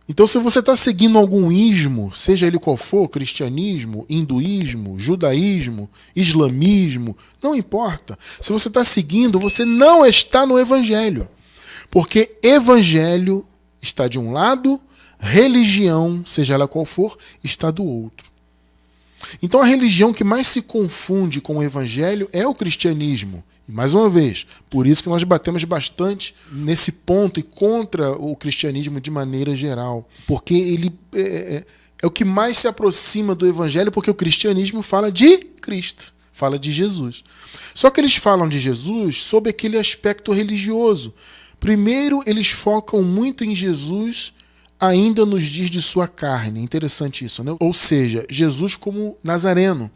Então, se você está seguindo algum ismo, seja ele qual for, cristianismo, hinduísmo, judaísmo, islamismo, não importa. Se você está seguindo, você não está no evangelho. Porque evangelho está de um lado, religião, seja ela qual for, está do outro. Então a religião que mais se confunde com o evangelho é o cristianismo. E mais uma vez, por isso que nós batemos bastante nesse ponto e contra o cristianismo de maneira geral. Porque ele é o que mais se aproxima do evangelho, porque o cristianismo fala de Cristo, fala de Jesus. Só que eles falam de Jesus sob aquele aspecto religioso. Primeiro, eles focam muito em Jesus ainda nos dias de sua carne. Interessante isso, né? Ou seja, Jesus como Nazareno.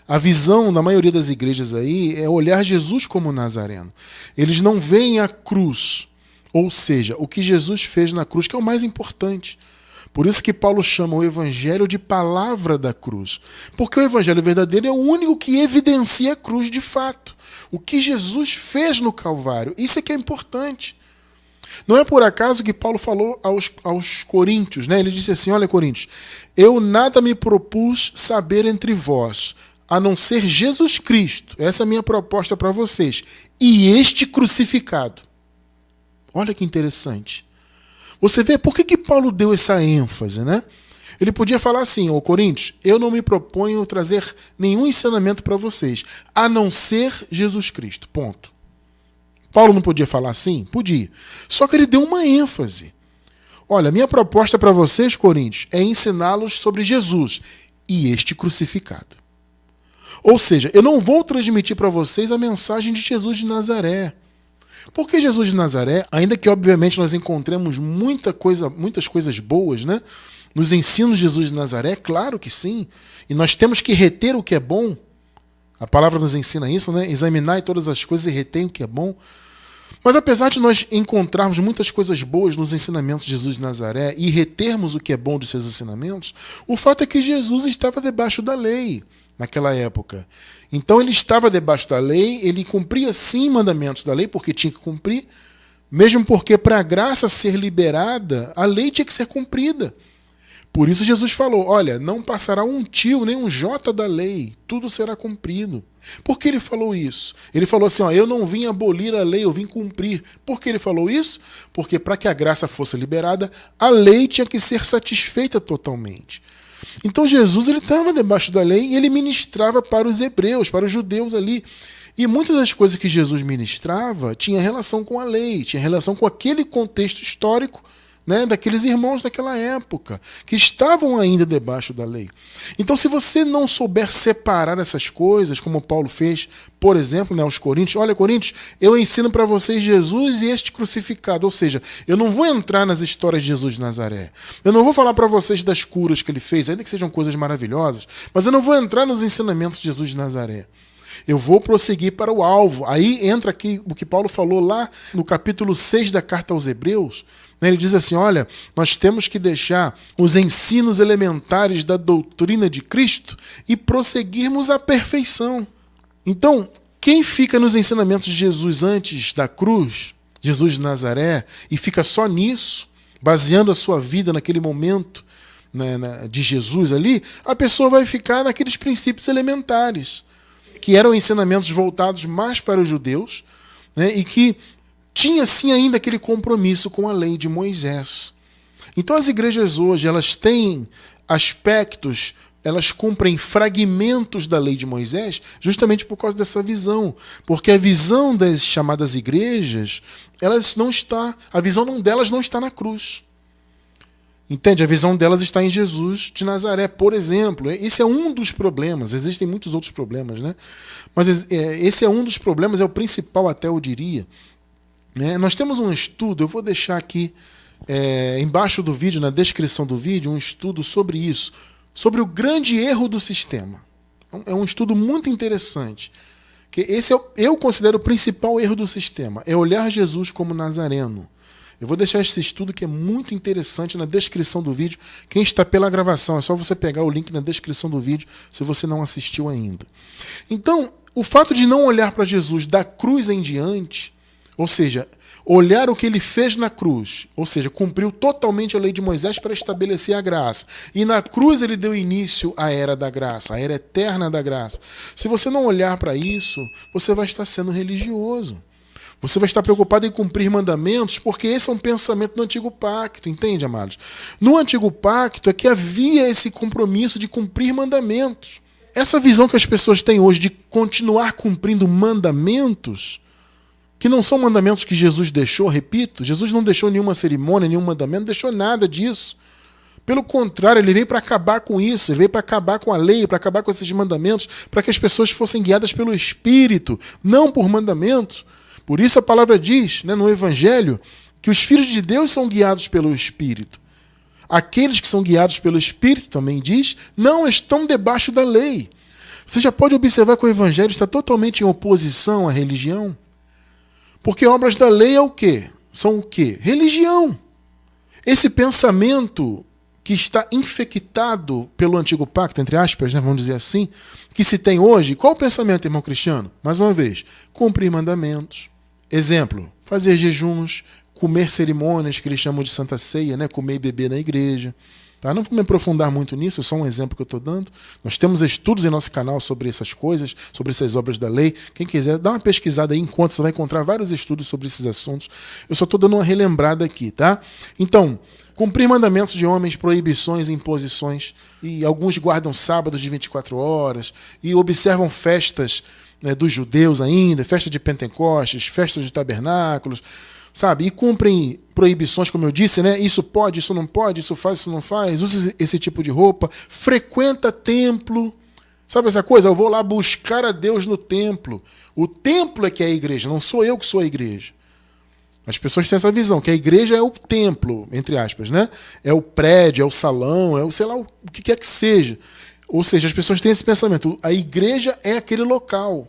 A visão da maioria das igrejas aí é olhar Jesus como Nazareno. Eles não veem a cruz, ou seja, o que Jesus fez na cruz, que é o mais importante. Por isso que Paulo chama o evangelho de palavra da cruz. Porque o evangelho verdadeiro é o único que evidencia a cruz de fato. O que Jesus fez no Calvário. Isso é que é importante. Não é por acaso que Paulo falou aos coríntios, né? Ele disse assim, olha, coríntios, eu nada me propus saber entre vós, a não ser Jesus Cristo. Essa é a minha proposta para vocês. E este crucificado. Olha que interessante. Você vê por que Paulo deu essa ênfase, né? Ele podia falar assim, ô Coríntios, eu não me proponho trazer nenhum ensinamento para vocês, a não ser Jesus Cristo. Ponto. Paulo não podia falar assim? Podia. Só que ele deu uma ênfase. Olha, minha proposta para vocês, Coríntios, é ensiná-los sobre Jesus e este crucificado. Ou seja, eu não vou transmitir para vocês a mensagem de Jesus de Nazaré. Porque Jesus de Nazaré, ainda que obviamente nós encontremos muitas coisas boas, né? Nos ensinos de Jesus de Nazaré, claro que sim. E nós temos que reter o que é bom. A palavra nos ensina isso, né? Examinar todas as coisas e reter o que é bom. Mas apesar de nós encontrarmos muitas coisas boas nos ensinamentos de Jesus de Nazaré e retermos o que é bom de seus ensinamentos, o fato é que Jesus estava debaixo da lei naquela época. Então ele estava debaixo da lei, ele cumpria sim mandamentos da lei, porque tinha que cumprir, mesmo porque para a graça ser liberada, a lei tinha que ser cumprida. Por isso Jesus falou, olha, não passará um tio nem um jota da lei, tudo será cumprido. Por que ele falou isso? Ele falou assim, ó, eu não vim abolir a lei, eu vim cumprir. Por que ele falou isso? Porque para que a graça fosse liberada, a lei tinha que ser satisfeita totalmente. Então Jesus ele estava debaixo da lei e ele ministrava para os hebreus, para os judeus ali. E muitas das coisas que Jesus ministrava tinha relação com a lei, tinha relação com aquele contexto histórico, né, daqueles irmãos daquela época, que estavam ainda debaixo da lei. Então, se você não souber separar essas coisas, como Paulo fez, por exemplo, né, aos Coríntios, olha, Coríntios, eu ensino para vocês Jesus e este crucificado, ou seja, eu não vou entrar nas histórias de Jesus de Nazaré, eu não vou falar para vocês das curas que ele fez, ainda que sejam coisas maravilhosas, mas eu não vou entrar nos ensinamentos de Jesus de Nazaré. Eu vou prosseguir para o alvo. Aí entra aqui o que Paulo falou lá no capítulo 6 da carta aos Hebreus. Ele diz assim, olha, nós temos que deixar os ensinos elementares da doutrina de Cristo e prosseguirmos à perfeição. Então, quem fica nos ensinamentos de Jesus antes da cruz, Jesus de Nazaré, e fica só nisso, baseando a sua vida naquele momento, né, de Jesus ali, a pessoa vai ficar naqueles princípios elementares, que eram ensinamentos voltados mais para os judeus, né, e que tinha sim ainda aquele compromisso com a lei de Moisés. Então as igrejas hoje, elas têm aspectos, elas cumprem fragmentos da lei de Moisés justamente por causa dessa visão. Porque a visão das chamadas igrejas, a visão delas não está na cruz. Entende? A visão delas está em Jesus de Nazaré, por exemplo. Esse é um dos problemas. Existem muitos outros problemas, né? Mas esse é um dos problemas, é o principal até, eu diria. Né? Nós temos um estudo, eu vou deixar aqui embaixo do vídeo, na descrição do vídeo, um estudo sobre isso, sobre o grande erro do sistema. É um estudo muito interessante. Que eu considero o principal erro do sistema, é olhar Jesus como Nazareno. Eu vou deixar esse estudo que é muito interessante na descrição do vídeo. Quem está pela gravação, é só você pegar o link na descrição do vídeo, se você não assistiu ainda. Então, o fato de não olhar para Jesus da cruz em diante, Ou seja, olhar o que ele fez na cruz, ou seja, cumpriu totalmente a lei de Moisés para estabelecer a graça. E na cruz ele deu início à era da graça, à era eterna da graça. Se você não olhar para isso, você vai estar sendo religioso. Você vai estar preocupado em cumprir mandamentos, porque esse é um pensamento do Antigo Pacto, entende, amados? No Antigo Pacto é que havia esse compromisso de cumprir mandamentos. Essa visão que as pessoas têm hoje de continuar cumprindo mandamentos, que não são mandamentos que Jesus deixou, repito, Jesus não deixou nenhuma cerimônia, nenhum mandamento, não deixou nada disso. Pelo contrário, ele veio para acabar com isso, ele veio para acabar com a lei, para acabar com esses mandamentos, para que as pessoas fossem guiadas pelo Espírito, não por mandamentos. Por isso a palavra diz, né, no Evangelho, que os filhos de Deus são guiados pelo Espírito. Aqueles que são guiados pelo Espírito, também diz, não estão debaixo da lei. Você já pode observar que o Evangelho está totalmente em oposição à religião. Porque obras da lei é o quê? São o quê? Religião. Esse pensamento que está infectado pelo Antigo Pacto, entre aspas, né, vamos dizer assim, que se tem hoje, qual o pensamento, irmão cristiano? Mais uma vez, cumprir mandamentos. Exemplo, fazer jejuns, comer cerimônias que eles chamam de Santa Ceia, né, comer e beber na igreja. Tá? Não vou me aprofundar muito nisso, é só um exemplo que eu estou dando. Nós temos estudos em nosso canal sobre essas coisas, sobre essas obras da lei. Quem quiser, dá uma pesquisada aí, enquanto você vai encontrar vários estudos sobre esses assuntos. Eu só estou dando uma relembrada aqui, tá? Então, cumprir mandamentos de homens, proibições e imposições. E alguns guardam sábados de 24 horas e observam festas, né, dos judeus ainda, festa de Pentecostes, festas de tabernáculos, sabe? E cumprem proibições, como eu disse, né? Isso pode, isso não pode, isso faz, isso não faz, usa esse tipo de roupa, frequenta templo. Sabe essa coisa? Eu vou lá buscar a Deus no templo. O templo é que é a igreja, não sou eu que sou a igreja. As pessoas têm essa visão, que a igreja é o templo, entre aspas, né? É o prédio, é o salão, é o sei lá o que quer que seja. Ou seja, as pessoas têm esse pensamento, a igreja é aquele local.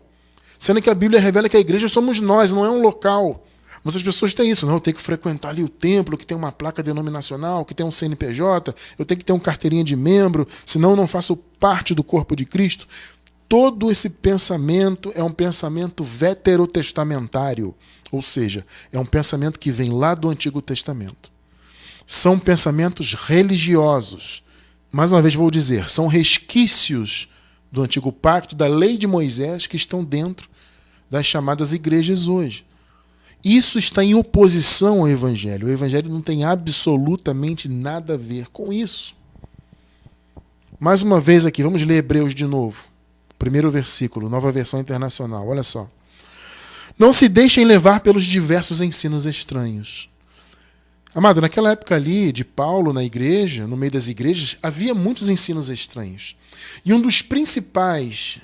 Sendo que a Bíblia revela que a igreja somos nós, não é um local. Mas as pessoas têm isso, não, eu tenho que frequentar ali o templo, que tem uma placa denominacional, que tem um CNPJ, eu tenho que ter uma carteirinha de membro, senão eu não faço parte do corpo de Cristo. Todo esse pensamento é um pensamento veterotestamentário, ou seja, é um pensamento que vem lá do Antigo Testamento. São pensamentos religiosos. Mais uma vez vou dizer, são resquícios do Antigo Pacto, da lei de Moisés, que estão dentro das chamadas igrejas hoje. Isso está em oposição ao Evangelho. O Evangelho não tem absolutamente nada a ver com isso. Mais uma vez aqui, vamos ler Hebreus de novo. Primeiro versículo, Nova Versão Internacional. Olha só. Não se deixem levar pelos diversos ensinos estranhos. Amado, naquela época ali de Paulo na igreja, no meio das igrejas, havia muitos ensinos estranhos. E um dos principais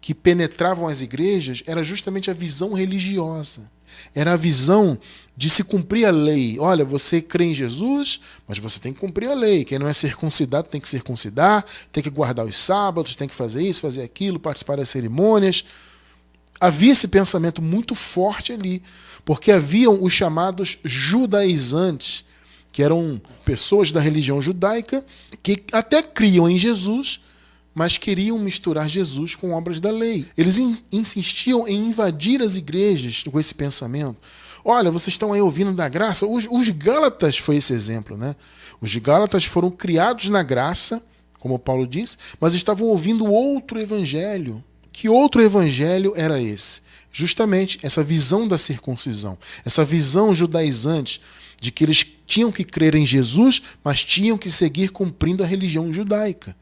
que penetravam as igrejas era justamente a visão religiosa. Era a visão de se cumprir a lei. Olha, você crê em Jesus, mas você tem que cumprir a lei. Quem não é circuncidado tem que circuncidar, tem que guardar os sábados, tem que fazer isso, fazer aquilo, participar das cerimônias. Havia esse pensamento muito forte ali, porque haviam os chamados judaizantes, que eram pessoas da religião judaica que até criam em Jesus, mas queriam misturar Jesus com obras da lei. Eles insistiam em invadir as igrejas com esse pensamento. Olha, vocês estão aí ouvindo da graça. Os Gálatas foi esse exemplo, né? Os Gálatas foram criados na graça, como Paulo disse, mas estavam ouvindo outro evangelho. Que outro evangelho era esse? Justamente essa visão da circuncisão, essa visão judaizante de que eles tinham que crer em Jesus, mas tinham que seguir cumprindo a religião judaica.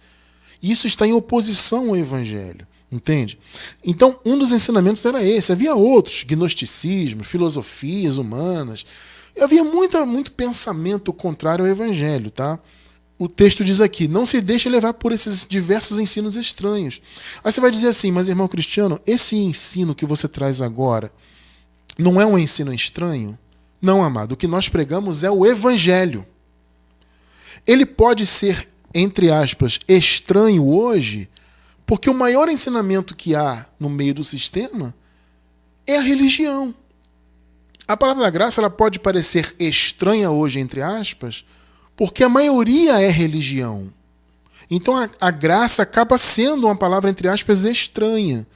Isso está em oposição ao Evangelho, entende? Então, um dos ensinamentos era esse. Havia outros, gnosticismo, filosofias humanas. Havia muito pensamento contrário ao Evangelho, tá? O texto diz aqui, não se deixe levar por esses diversos ensinos estranhos. Aí você vai dizer assim, mas irmão Cristiano, esse ensino que você traz agora não é um ensino estranho? Não, amado, o que nós pregamos é o Evangelho. Ele pode ser, entre aspas, estranho hoje, porque o maior ensinamento que há no meio do sistema é a religião. A palavra da graça ela pode parecer estranha hoje, entre aspas, porque a maioria é religião. Então a graça acaba sendo uma palavra, entre aspas, estranha.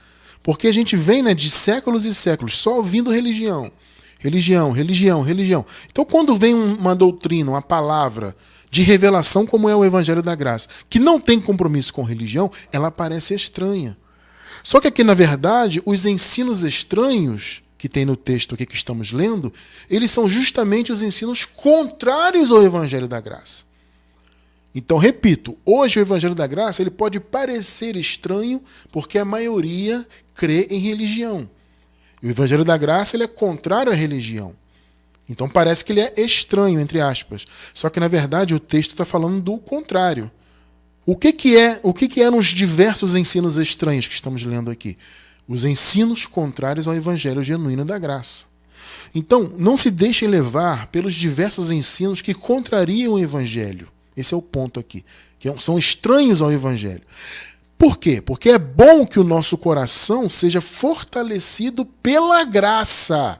Porque a gente vem, né, de séculos e séculos só ouvindo religião. Religião, religião, religião. Então, quando vem uma doutrina, uma palavra de revelação, como é o Evangelho da Graça, que não tem compromisso com religião, ela parece estranha. Só que aqui, na verdade, os ensinos estranhos que tem no texto aqui que estamos lendo, eles são justamente os ensinos contrários ao Evangelho da Graça. Então, repito, hoje o Evangelho da Graça ele pode parecer estranho porque a maioria crê em religião. E o Evangelho da Graça ele é contrário à religião. Então parece que ele é estranho, entre aspas. Só que, na verdade, o texto está falando do contrário. O que eram os diversos ensinos estranhos que estamos lendo aqui? Os ensinos contrários ao Evangelho genuíno da graça. Então, não se deixem levar pelos diversos ensinos que contrariam o Evangelho. Esse é o ponto aqui. Que são estranhos ao Evangelho. Por quê? Porque é bom que o nosso coração seja fortalecido pela graça.